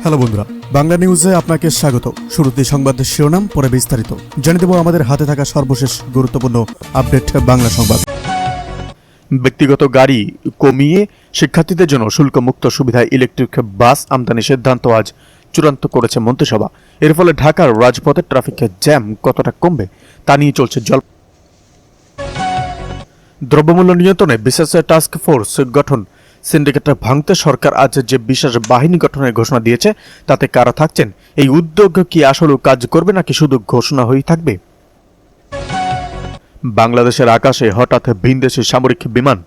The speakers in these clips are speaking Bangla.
হ্যালো বন্ধুরা, বাংলা নিউজে আপনাকে স্বাগত। শুরুতে সংবাদের শিরোনাম, পরে বিস্তারিত জানিয়ে দেব আমাদের হাতে থাকা সর্বশেষ গুরুত্বপূর্ণ আপডেট বাংলা সংবাদ। ব্যক্তিগত গাড়ি কমিয়ে শিক্ষার্থীদের জন্য শুল্কমুক্ত সুবিধায় ইলেকট্রিক বাস আমদানির সিদ্ধান্ত আজ চূড়ান্ত করেছে মন্ত্রিসভা। এর ফলে ঢাকার রাজপথে ট্রাফিকের জ্যাম কতটা কমবে তা নিয়ে চলছে দ্রব্যমূল্য নিয়ন্ত্রণে বিশেষ টাস্ক ফোর্স গঠন। সিন্ডিকেট ভাঙতে সরকার আজ যে বিশেষ বাহিনী গঠনের ঘোষণা দিয়েছে তাতে কারা থাকছেন? এই উদ্যোগ কি আসলে কাজ করবে নাকি শুধু ঘোষণা হয়েই থাকবে? বাংলাদেশের আকাশে হঠাৎ ভিনদেশি সামরিক বিমান।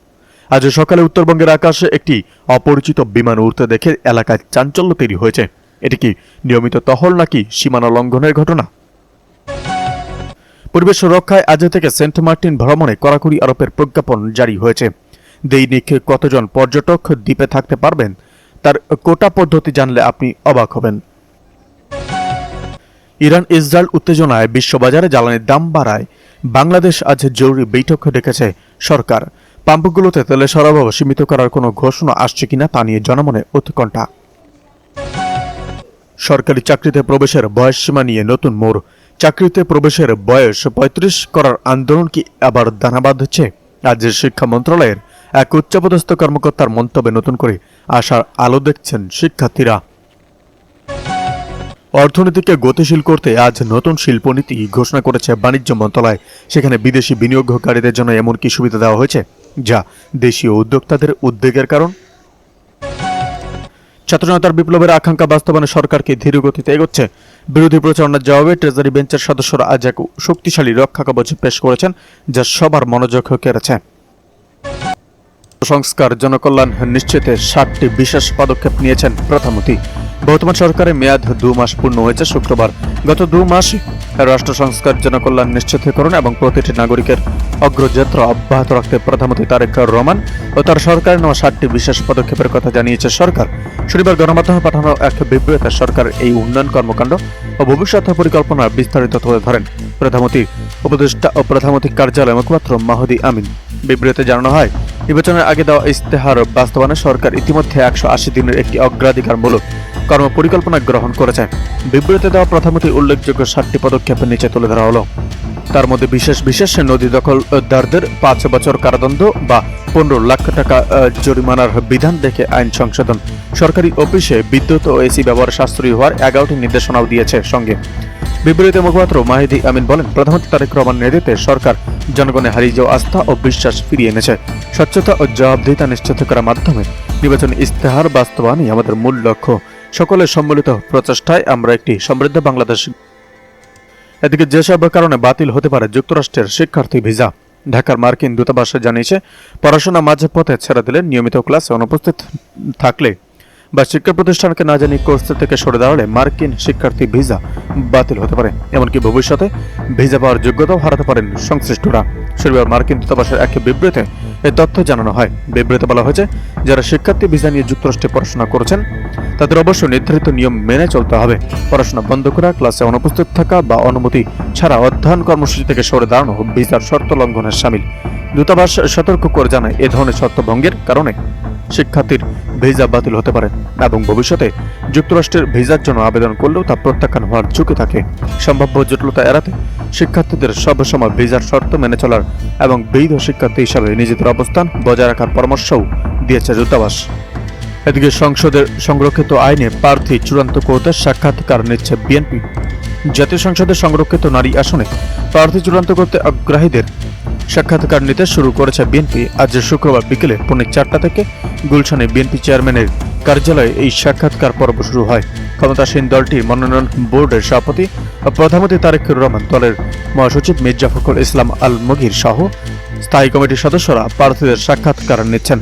আজ সকালে উত্তরবঙ্গের আকাশে একটি অপরিচিত বিমান উড়তে দেখে এলাকায় চাঞ্চল্য তৈরি হয়েছে। এটি কি নিয়মিত টহল নাকি সীমানা লঙ্ঘনের ঘটনা? পরিবেশ রক্ষায় আজ থেকে সেন্ট মার্টিন ভ্রমণে কড়াকড়ি আরোপের প্রজ্ঞাপন জারি হয়েছে। দৈনিক কতজন পর্যটক দ্বীপে থাকতে পারবেন তার কোটা পদ্ধতি জানলে আপনি অবাক হবেন। ইরান ইসরায়েল উত্তেজনায় বিশ্ববাজারে জ্বালানির দাম বাড়ায় বাংলাদেশ আজ জরুরি বৈঠক ডেকেছে সরকার। পাম্পগুলোতে তেলের সরবরাহ সীমিত করার কোনো ঘোষণা আসছে কিনা তা নিয়ে জনমনে উৎকণ্ঠা। সরকারি চাকরিতে প্রবেশের বয়সসীমা নিয়ে নতুন মোড়। চাকরিতে প্রবেশের বয়স ৩৫ করার আন্দোলন কি আবার দানা বাঁধছে? রাজ্যের শিক্ষা মন্ত্রণালয়ের এক উচ্চপদস্থ কর্মকর্তার মন্তব্যে নতুন করে আশার আলো দেখছেন শিক্ষার্থীরা। অর্থনীতিকে গতিশীল করতে আজ নতুন শিল্পনীতি ঘোষণা করেছে বাণিজ্য মন্ত্রণালয়। সেখানে বিদেশি বিনিয়োগকারীদের জন্য এমন কি সুবিধা দেওয়া হয়েছে যা দেশীয় উদ্যোক্তাদের উদ্বেগের কারণ? ছাত্রজনতার বিপ্লবের আকাঙ্ক্ষা বাস্তবায়নে সরকারকে ধীর গতিতে এগোচ্ছে। বিরোধী প্রচারণার জবাবে ট্রেজারি বেঞ্চের সদস্যরা আজ এক শক্তিশালী রক্ষা কবচ পেশ করেছেন যা সবার মনোযোগ কেড়েছে। সংস্কার জনকল্যাণ নিশ্চিতে 7টি বিশেষ পদক্ষেপ নিয়েছেন প্রধানমন্ত্রী। বর্তমান সরকারের মেয়াদ 2 মাস পূর্ণ হয়েছে শুক্রবার। গত 2 মাসে রাষ্ট্র সংস্কার জনকল্যাণ নিশ্চিতকরণ এবং প্রতিটি নাগরিকের অগ্রযাত্রা অব্যাহত রাখতে প্রধানমন্ত্রী তারেক রহমান ও তার সরকারের নেওয়া 7টি বিশেষ পদক্ষেপের কথা জানিয়েছে সরকার। শনিবার গণমাধ্যমে পাঠানো এক বিবৃতিতে সরকারের এই উন্নয়ন কর্মকাণ্ড ও ভবিষ্যৎ পরিকল্পনার বিস্তারিত তুলে ধরেন প্রধানমন্ত্রীর উপদেষ্টা ও প্রধানমন্ত্রীর কার্যালয়ের মুখপাত্র মাহদি আমিন। বিবৃতিতে জানানো হয়, নির্বাচনের আগে দেওয়া ইস্তেহার বাস্তবায়নে সরকার ইতিমধ্যে 180 দিনের একটি অগ্রাধিকারমূলক কর্মপরিকল্পনা গ্রহণ করেছে। বিবৃতিতে দেওয়া প্রধানমন্ত্রীর উল্লেখযোগ্য 7টি পদক্ষেপের নিচে তুলে ধরা হলো। তার মধ্যে বিশেষ নদী দখলদারদের 5 বছর কারাদণ্ড বা 15 লাখ টাকা জরিমানার বিধান দেখে আইন সংশোধন, সরকারি অফিসে বিদ্যুৎ ও এসি ব্যবহার সাশ্রয়ী হওয়ার 11টি নির্দেশনাও দিয়েছে। সঙ্গে বিবৃতিতে মুখপাত্র মাহিদি আমিন বলেন, প্রধানমন্ত্রী তারেক রহমান নেতৃত্বে সরকার জনগণের হারিয়ে যাওয়া আস্থা ও বিশ্বাস ফিরিয়ে এনেছে। স্বচ্ছতা ও জবাবদিহিতা নিশ্চিত করার মাধ্যমে নির্বাচনী ইস্তেহার বাস্তবায়নই আমাদের মূল লক্ষ্য। সকলের সম্মিলিত প্রচেষ্টায় আমরা একটি সমৃদ্ধ বাংলাদেশ। এদিকে যেসব কারণে বাতিল হতে পারে যুক্তরাষ্ট্রের শিক্ষার্থী ভিসা, ঢাকার মার্কিন দূতাবাস জানিয়েছে পড়াশোনা মাঝে পথে ছেড়ে দিলে, নিয়মিত ক্লাসে অনুপস্থিত থাকলে বা শিক্ষা প্রতিষ্ঠানকে না জানিয়ে কোর্স থেকে সরে দাঁড়ালে মার্কিন শিক্ষার্থী ভিসা বাতিল হতে পারে। এমনকি ভবিষ্যতে ভিসা পাওয়ার যোগ্যতাও হারাতে পারেন সংশ্লিষ্টরা। শনিবার মার্কিন দূতাবাসের এক বিবৃতিতে এই তথ্য জানানো হয়। বিবৃতিতে বলা হয়েছে, যারা শিক্ষার্থী ভিসা নিয়ে যুক্তরাষ্ট্রে পড়াশোনা করেছেন তাদের অবশ্যই নির্ধারিত নিয়ম মেনে চলতে হবে। পড়াশোনা বন্ধ করা, ক্লাসে অনুপস্থিত থাকা বা অনুমতি ছাড়া অধ্যয়ন কর্মসূচি থেকে সরে দাঁড়ানো ভিসার শর্ত লঙ্ঘনের শামিল। দূতাবাস সতর্ক করে জানায়, এ ধরনের শর্ত ভঙ্গের কারণে শিক্ষার্থীর ভিসা বাতিল হতে পারে এবং ভবিষ্যতে যুক্তরাষ্ট্রের ভিসার জন্য আবেদন করলেও তা প্রত্যাখ্যান হওয়ার ঝুঁকি থাকে। সম্ভাব্য জটিলতা এড়াতে শিক্ষার্থীদের সবসময় ভিসার শর্ত মেনে চলার এবং বৈধ শিক্ষার্থী হিসাবে নিজেদের অবস্থান বজায় রাখার পরামর্শও দিয়েছে দূতাবাস। এদিকে সংসদের সংরক্ষিত আইনে প্রার্থী চূড়ান্ত করতে সাক্ষাৎকার নিচ্ছে বিএনপি। জাতীয় সংসদের সংরক্ষিত নারী আসনে প্রার্থী চূড়ান্ত করতে আগ্রহীদের সাক্ষাৎকার নিতে শুরু করেছে বিএনপি। আজ শুক্রবার বিকেলে পৌনে 4টা থেকে গুলশানে বিএনপি চেয়ারম্যানের কার্যালয়ে এই সাক্ষাৎকার পর্ব শুরু হয়। ক্ষমতাসীন দলটির মনোনয়ন বোর্ডের সভাপতি ও প্রধানমন্ত্রী তারেক রহমান, দলের মহাসচিব মির্জা ফখরুল ইসলাম আলমগীর সহ স্থায়ী কমিটির সদস্যরা প্রার্থীদের সাক্ষাৎকার নিচ্ছেন।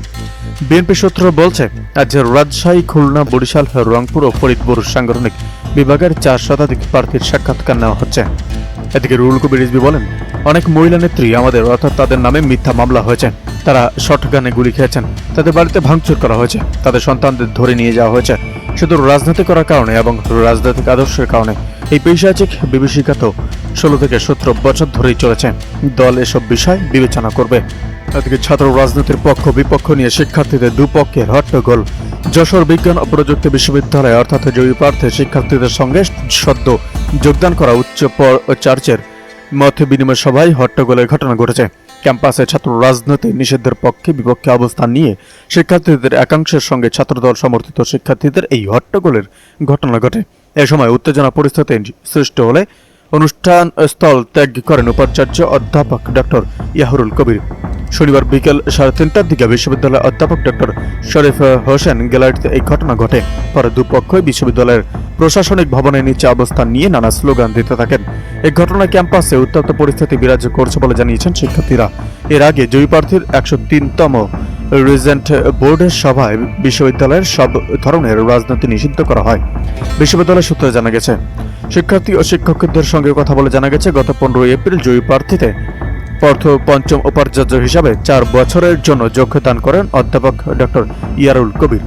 বিএনপি সূত্র বলছে, আজ রাজশাহী, খুলনা, বরিশাল, রংপুর ও ফরিদপুর সাংগঠনিক বিভাগের 4 শতাধিক প্রার্থীর সাক্ষাৎকার নেওয়া হচ্ছে। এদিকে রুহুল কবির রিজভী বলেন, অনেক মহিলা নেত্রী আমাদের অর্থাৎ তাদের নামে মিথ্যা মামলা হয়েছে। তারা শটগানে গুলি খেয়েছেন, তাদের বাড়িতে ভাঙচুর করা হয়েছে, তাদের সন্তানদের ধরে নিয়ে যাওয়া হয়েছে শুধু রাজনীতি করার কারণে এবং রাজনৈতিক আদর্শের কারণে। এই পৈশাচিক বিভীষিকা 16 থেকে 17 বছর ধরেই চলেছে। দল এসব বিষয় বিবেচনা করবে। এদিকে ছাত্র রাজনীতির পক্ষ বিপক্ষ নিয়ে শিক্ষার্থীদের দুপক্ষের হট্টগোল। যশোর বিজ্ঞান ও প্রযুক্তি বিশ্ববিদ্যালয় অর্থাৎ জয়ী প্রার্থী শিক্ষার্থীদের সঙ্গে সদ্য যোগদান করা উচ্চ চার্চের মত বিনিময় সভায় হট্টগোলের ঘটনা ঘটেছে। ক্যাম্পাসে ছাত্র রাজনীতি নিষিদ্ধের পক্ষে বিপক্ষে অবস্থান নিয়ে শিক্ষার্থীদের একাংশের সঙ্গে ছাত্রদল সমর্থিত শিক্ষার্থীদের এই হট্টগোলের ঘটনা ঘটে। এ সময় উত্তেজনা পরিস্থিতি সৃষ্টি হলে অনুষ্ঠান স্থল ত্যাগ করেন উপাচার্য অধ্যাপক ডক্টর ইয়াহুরুল কবির। শনিবার বিকেল 3:30টার দিকে বিশ্ববিদ্যালয়ের অধ্যাপক ডক্টর শরীফ হোসেন গ্যালারিতে এই ঘটনা ঘটে। পরে দুপক্ষই বিশ্ববিদ্যালয়ের প্রশাসনিক ভবনের নিচে অবস্থান নিয়ে নানা স্লোগান দিতে থাকেন। এই ঘটনায় ক্যাম্পাসে উত্তপ্ত পরিস্থিতি বিরাজ করছে বলে জানিয়েছেন শিক্ষার্থীরা। এর আগে জয়ী প্রার্থীর 103তম রিজেন্ট বোর্ডের সভায় বিশ্ববিদ্যালয়ের সব ধরনের রাজনীতি নিষিদ্ধ করা হয়। বিশ্ববিদ্যালয় সূত্রে জানা গেছে, শিক্ষার্থী ও শিক্ষকদের সঙ্গে কথা বলে জানা গেছে, গত 15 এপ্রিল জয়ী প্রার্থীতে পঞ্চম উপাচার্য হিসাবে 4 বছরের জন্য যোগদান করেন অধ্যাপক ডক্টর ইয়ারুল কবির।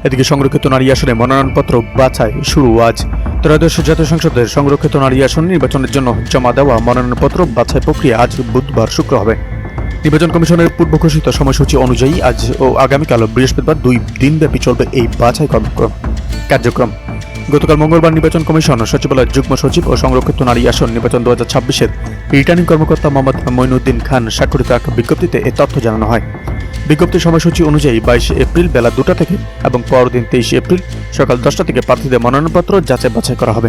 এদিকে সংরক্ষিত নারী আসনে মনোনয়নপত্র বাছাই শুরু আজ। ত্রয়োদশ জাতীয় সংসদের সংরক্ষিত নারী আসন নির্বাচনের জন্য জমা দেওয়া মনোনয়নপত্র বাছাই প্রক্রিয়া আজ বুধবার শুক্র হবে। নির্বাচন কমিশনের পূর্ব ঘোষিত সময়সূচি অনুযায়ী আজ ও আগামীকাল বৃহস্পতিবার 2 দিনব্যাপী চলবে এই বাছাই কার্যক্রম। গতকাল মঙ্গলবার নির্বাচন কমিশন সচিবালয়ের যুগ্ম সচিব ও সংরক্ষিত নারী আসন নির্বাচন 2026-এর রিটার্নিং কর্মকর্তা মোহাম্মদ মঈনুদ্দিন খান স্বাক্ষরিত এক বিজ্ঞপ্তিতে এ তথ্য জানানো হয়। বিজ্ঞপ্তির সময়সূচি অনুযায়ী 22 এপ্রিল বেলা 2টা থেকে এবং পরদিন 23 এপ্রিল সকাল 10টা থেকে প্রার্থীদের মনোনয়নপত্র যাচাই বাছাই করা হবে।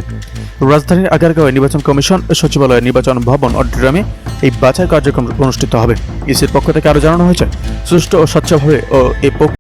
রাজধানীর আগারগাঁওয়ে নির্বাচন কমিশন সচিবালয়ের নির্বাচন ভবন অডিটোরিয়ামে এই বাছাই কার্যক্রম অনুষ্ঠিত হবে। ইসির পক্ষ থেকে আরও জানানো হয়েছে, সুষ্ঠু ও স্বচ্ছভাবে ও